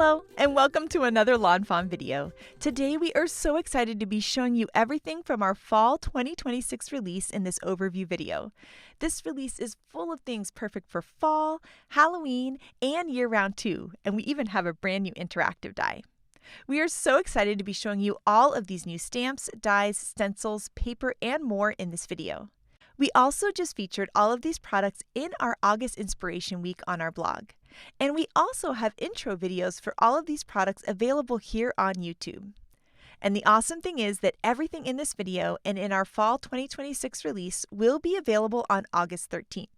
Hello, and welcome to another Lawn Fawn video. Today we are so excited to be showing you everything from our Fall 2026 release in this overview video. This release is full of things perfect for fall, Halloween, and year-round too, and we even have a brand new interactive die. We are so excited to be showing you all of these new stamps, dies, stencils, paper, and more in this video. We also just featured all of these products in our August Inspiration Week on our blog. And we also have intro videos for all of these products available here on YouTube. And the awesome thing is that everything in this video and in our Fall 2026 release will be available on August 13th.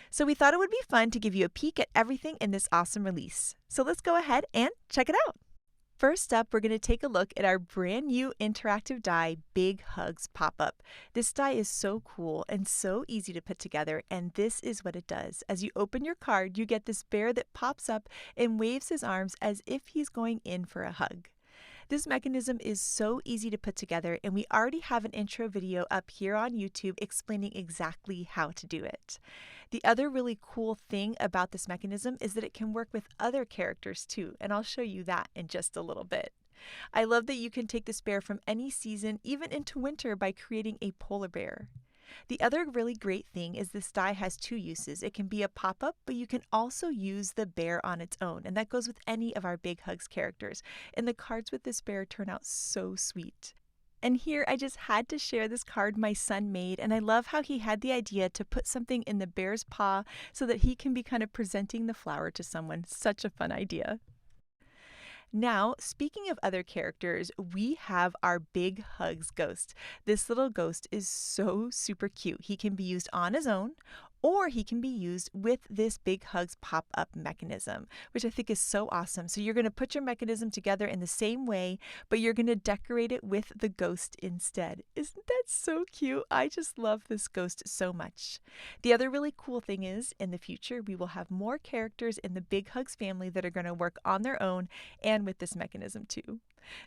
So we thought it would be fun to give you a peek at everything in this awesome release. So let's go ahead and check it out. First up, we're going to take a look at our brand new interactive die, Big Hugs Pop-Up. This die is so cool and so easy to put together, and this is what it does. As you open your card, you get this bear that pops up and waves his arms as if he's going in for a hug. This mechanism is so easy to put together, and we already have an intro video up here on YouTube explaining exactly how to do it. The other really cool thing about this mechanism is that it can work with other characters too, and I'll show you that in just a little bit. I love that you can take this bear from any season, even into winter, by creating a polar bear. The other really great thing is this die has two uses. It can be a pop-up, but you can also use the bear on its own, and that goes with any of our Big Hugs characters. And the cards with this bear turn out so sweet. And here I just had to share this card my son made, and I love how he had the idea to put something in the bear's paw so that he can be kind of presenting the flower to someone. Such a fun idea. Now, speaking of other characters, we have our Big Hugs ghost. This little ghost is so super cute. He can be used on his own, or he can be used with this Big Hugs pop-up mechanism, which I think is so awesome. So you're going to put your mechanism together in the same way, but you're going to decorate it with the ghost instead. Isn't that so cute? I just love this ghost so much. The other really cool thing is, in the future, we will have more characters in the Big Hugs family that are going to work on their own and with this mechanism too.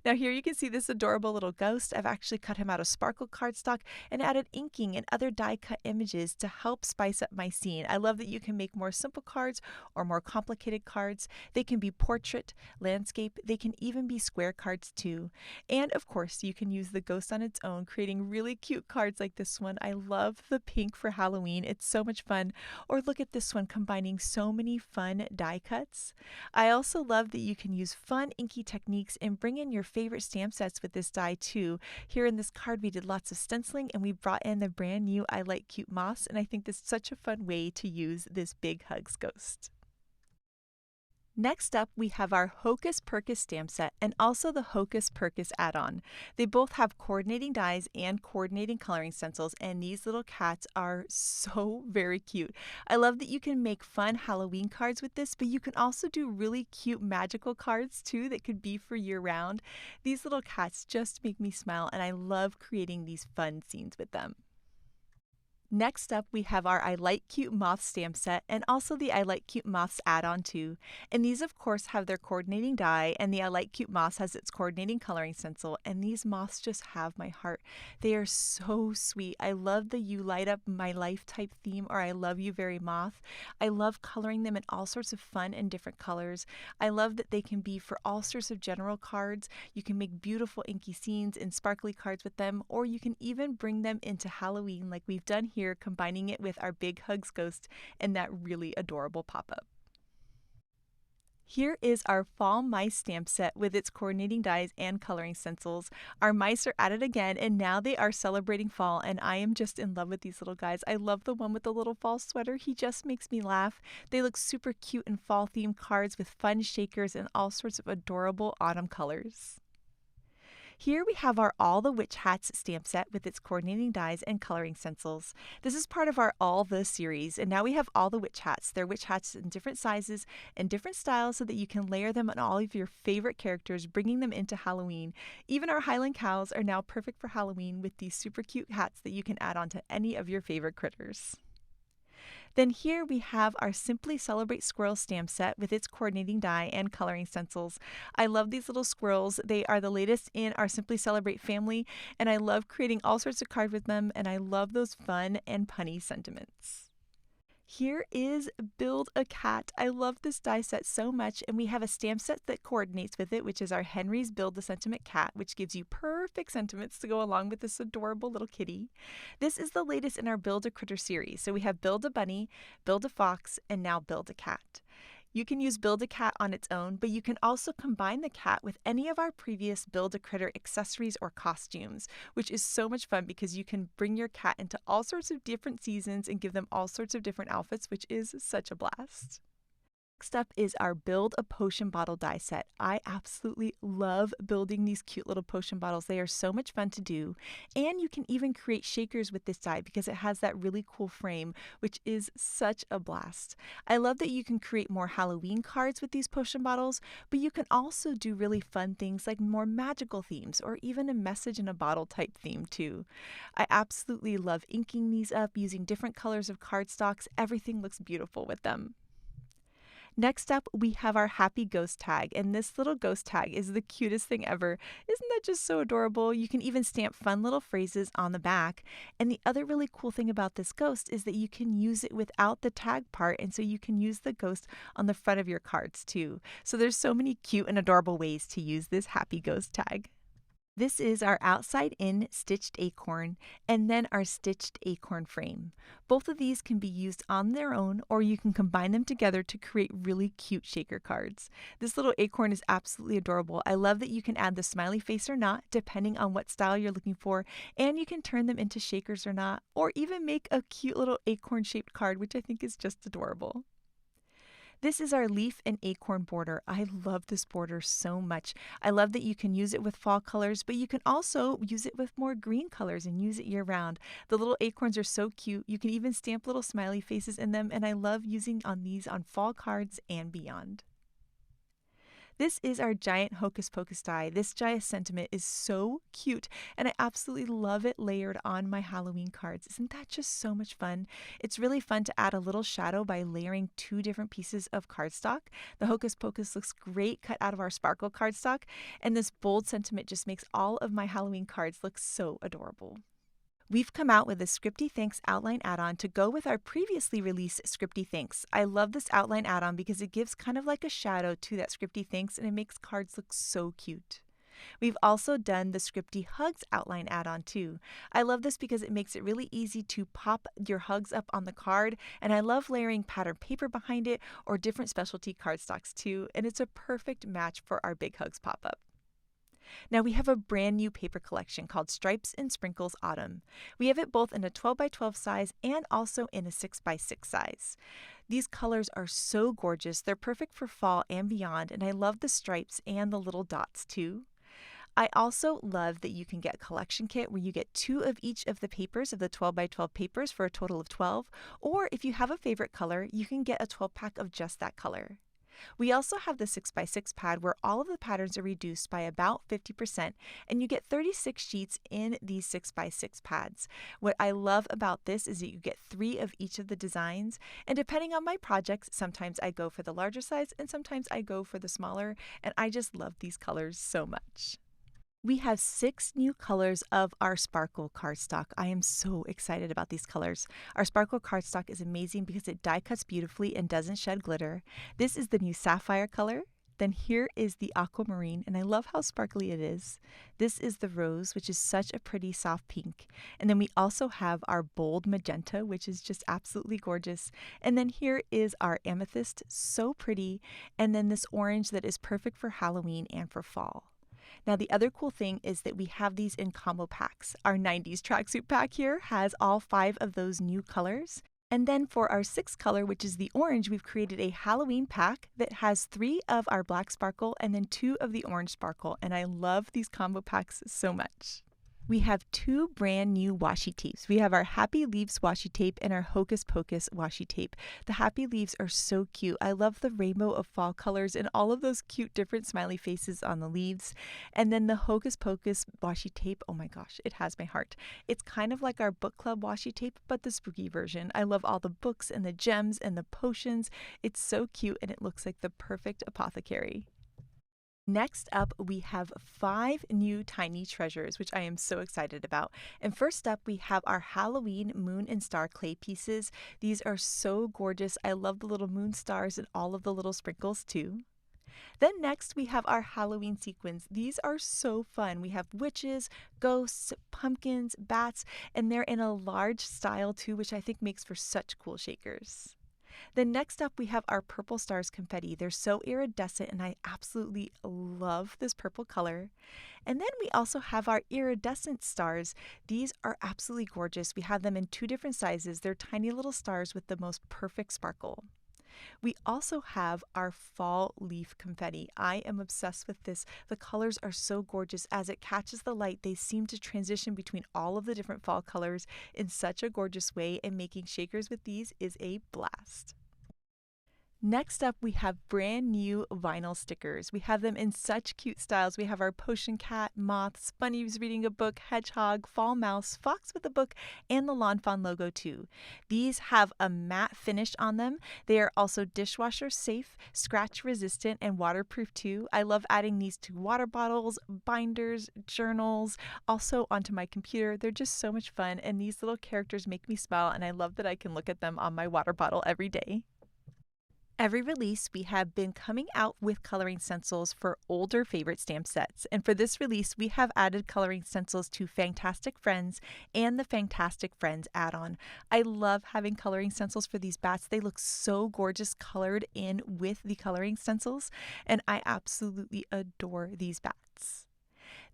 Now here you can see this adorable little ghost. I've actually cut him out of sparkle cardstock and added inking and other die cut images to help spice up my scene. I love that you can make more simple cards or more complicated cards. They can be portrait, landscape, they can even be square cards too. And of course you can use the ghost on its own, creating really cute cards like this one. I love the pink for Halloween. It's so much fun. Or look at this one, combining so many fun die cuts. I also love that you can use fun inky techniques and bring in your favorite stamp sets with this die too. Here in this card we did lots of stenciling, and we brought in the brand new I Like Cute Moss, and I think this is such a fun way to use this Big Hugs ghost. Next up, we have our Hocus Pocus stamp set and also the Hocus Pocus add-on. They both have coordinating dies and coordinating coloring stencils, and these little cats are so very cute. I love that you can make fun Halloween cards with this, but you can also do really cute magical cards too that could be for year-round. These little cats just make me smile, and I love creating these fun scenes with them. Next up, we have our I Like Cute Moths stamp set and also the I Like Cute Moths add-on too. And these of course have their coordinating die, and the I Like Cute Moths has its coordinating coloring stencil, and these moths just have my heart. They are so sweet. I love the You Light Up My Life type theme, or I Love You Very Moth. I love coloring them in all sorts of fun and different colors. I love that they can be for all sorts of general cards. You can make beautiful inky scenes and sparkly cards with them, or you can even bring them into Halloween like we've done here, combining it with our Big Hugs ghost and that really adorable pop-up. Here is our Fall Mice stamp set with its coordinating dies and coloring stencils. Our mice are at it again, and now they are celebrating fall, and I am just in love with these little guys. I love the one with the little fall sweater. He just makes me laugh. They look super cute in fall themed cards with fun shakers and all sorts of adorable autumn colors. Here we have our All the Witch Hats stamp set with its coordinating dies and coloring stencils. This is part of our All the series, and now we have all the witch hats. They're witch hats in different sizes and different styles so that you can layer them on all of your favorite characters, bringing them into Halloween. Even our Highland cows are now perfect for Halloween with these super cute hats that you can add on to any of your favorite critters. Then here we have our Simply Celebrate Squirrel stamp set with its coordinating die and coloring stencils. I love these little squirrels. They are the latest in our Simply Celebrate family, and I love creating all sorts of cards with them, and I love those fun and punny sentiments. Here is Build a Cat. I love this die set so much, and we have a stamp set that coordinates with it, which is our Henry's Build a Sentiment Cat, which gives you perfect sentiments to go along with this adorable little kitty. This is the latest in our Build a Critter series. So we have Build a Bunny, Build a Fox, and now Build a Cat. You can use Build a Cat on its own, but you can also combine the cat with any of our previous Build a Critter accessories or costumes, which is so much fun because you can bring your cat into all sorts of different seasons and give them all sorts of different outfits, which is such a blast. Next up is our Build a Potion Bottle die set. I absolutely love building these cute little potion bottles. They are so much fun to do. And you can even create shakers with this die because it has that really cool frame, which is such a blast. I love that you can create more Halloween cards with these potion bottles, but you can also do really fun things like more magical themes or even a message in a bottle type theme too. I absolutely love inking these up using different colors of cardstocks. Everything looks beautiful with them. Next up, we have our Happy Ghost tag, and this little ghost tag is the cutest thing ever. Isn't that just so adorable? You can even stamp fun little phrases on the back. And the other really cool thing about this ghost is that you can use it without the tag part, and so you can use the ghost on the front of your cards too. So there's so many cute and adorable ways to use this Happy Ghost tag. This is our outside-in stitched acorn and then our stitched acorn frame. Both of these can be used on their own, or you can combine them together to create really cute shaker cards. This little acorn is absolutely adorable. I love that you can add the smiley face or not, depending on what style you're looking for, and you can turn them into shakers or not, or even make a cute little acorn-shaped card, which I think is just adorable. This is our leaf and acorn border. I love this border so much. I love that you can use it with fall colors, but you can also use it with more green colors and use it year round. The little acorns are so cute. You can even stamp little smiley faces in them, and I love using these on fall cards and beyond. This is our giant Hocus Pocus die. This giant sentiment is so cute, and I absolutely love it layered on my Halloween cards. Isn't that just so much fun? It's really fun to add a little shadow by layering two different pieces of cardstock. The Hocus Pocus looks great cut out of our sparkle cardstock, and this bold sentiment just makes all of my Halloween cards look so adorable. We've come out with a Scripty Thanks outline add-on to go with our previously released Scripty Thanks. I love this outline add-on because it gives kind of like a shadow to that Scripty Thanks, and it makes cards look so cute. We've also done the Scripty Hugs outline add-on too. I love this because it makes it really easy to pop your hugs up on the card, and I love layering patterned paper behind it or different specialty cardstocks too, and it's a perfect match for our Big Hugs pop-up. Now we have a brand new paper collection called Stripes and Sprinkles Autumn. We have it both in a 12x12 size and also in a 6x6 size. These colors are so gorgeous. They're perfect for fall and beyond, and I love the stripes and the little dots too. I also love that you can get a collection kit where you get 2 of each of the papers of the 12x12 papers for a total of 12, or if you have a favorite color, you can get a 12-pack of just that color. We also have the 6x6 pad where all of the patterns are reduced by about 50%, and you get 36 sheets in these 6x6 pads. What I love about this is that you get 3 of each of the designs, and depending on my projects, sometimes I go for the larger size and sometimes I go for the smaller, and I just love these colors so much. We have 6 new colors of our sparkle cardstock. I am so excited about these colors. Our sparkle cardstock is amazing because it die cuts beautifully and doesn't shed glitter. This is the new sapphire color. Then here is the aquamarine, and I love how sparkly it is. This is the rose, which is such a pretty soft pink. And then we also have our bold magenta, which is just absolutely gorgeous. And then here is our amethyst, so pretty. And then this orange that is perfect for Halloween and for fall. Now, the other cool thing is that we have these in combo packs. Our 90s tracksuit pack here has all 5 of those new colors. And then for our 6th color, which is the orange, we've created a Halloween pack that has 3 of our black sparkle and then 2 of the orange sparkle. And I love these combo packs so much. We have 2 brand new washi tapes. We have our Happy Leaves washi tape and our Hocus Pocus washi tape. The Happy Leaves are so cute. I love the rainbow of fall colors and all of those cute different smiley faces on the leaves. And then the Hocus Pocus washi tape, oh my gosh, it has my heart. It's kind of like our book club washi tape, but the spooky version. I love all the books and the gems and the potions. It's so cute and it looks like the perfect apothecary. Next up, we have 5 new tiny treasures, which I am so excited about. And first up, we have our Halloween moon and star clay pieces. These are so gorgeous. I love the little moon stars and all of the little sprinkles too. Then next, we have our Halloween sequins. These are so fun. We have witches, ghosts, pumpkins, bats, and they're in a large style too, which I think makes for such cool shakers. Then next up, we have our purple stars confetti. They're so iridescent, and I absolutely love this purple color. And then we also have our iridescent stars. These are absolutely gorgeous. We have them in 2 different sizes. They're tiny little stars with the most perfect sparkle. We also have our fall leaf confetti. I am obsessed with this. The colors are so gorgeous. As it catches the light, they seem to transition between all of the different fall colors in such a gorgeous way, and making shakers with these is a blast. Next up, we have brand new vinyl stickers. We have them in such cute styles. We have our potion cat, moths, bunnies reading a book, hedgehog, fall mouse, fox with a book, and the lawn fawn logo too. These have a matte finish on them. They are also dishwasher safe, scratch resistant, and waterproof too. I love adding these to water bottles, binders, journals, also onto my computer. They're just so much fun, and these little characters make me smile, and I love that I can look at them on my water bottle every day. Every release, we have been coming out with coloring stencils for older favorite stamp sets. And for this release, we have added coloring stencils to Fantastic Friends and the Fantastic Friends add-on. I love having coloring stencils for these bats. They look so gorgeous colored in with the coloring stencils, and I absolutely adore these bats.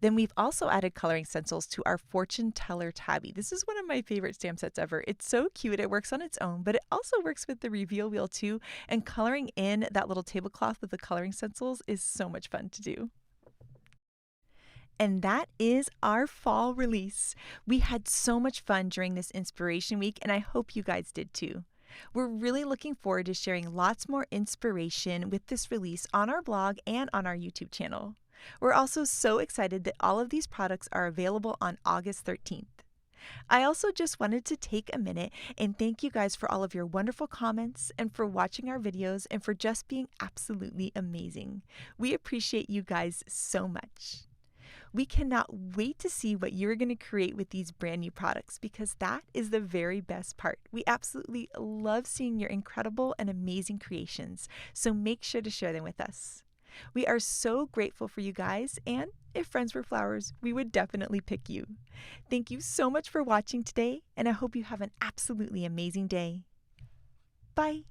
Then we've also added coloring stencils to our Fortune Teller Tabby. This is one of my favorite stamp sets ever. It's so cute. It works on its own, but it also works with the reveal wheel too. And coloring in that little tablecloth with the coloring stencils is so much fun to do. And that is our fall release. We had so much fun during this inspiration week, and I hope you guys did too. We're really looking forward to sharing lots more inspiration with this release on our blog and on our YouTube channel. We're also so excited that all of these products are available on August 13th. I also just wanted to take a minute and thank you guys for all of your wonderful comments and for watching our videos and for just being absolutely amazing. We appreciate you guys so much. We cannot wait to see what you're going to create with these brand new products, because that is the very best part. We absolutely love seeing your incredible and amazing creations, so make sure to share them with us. We are so grateful for you guys, and if friends were flowers, we would definitely pick you. Thank you so much for watching today, and I hope you have an absolutely amazing day. Bye!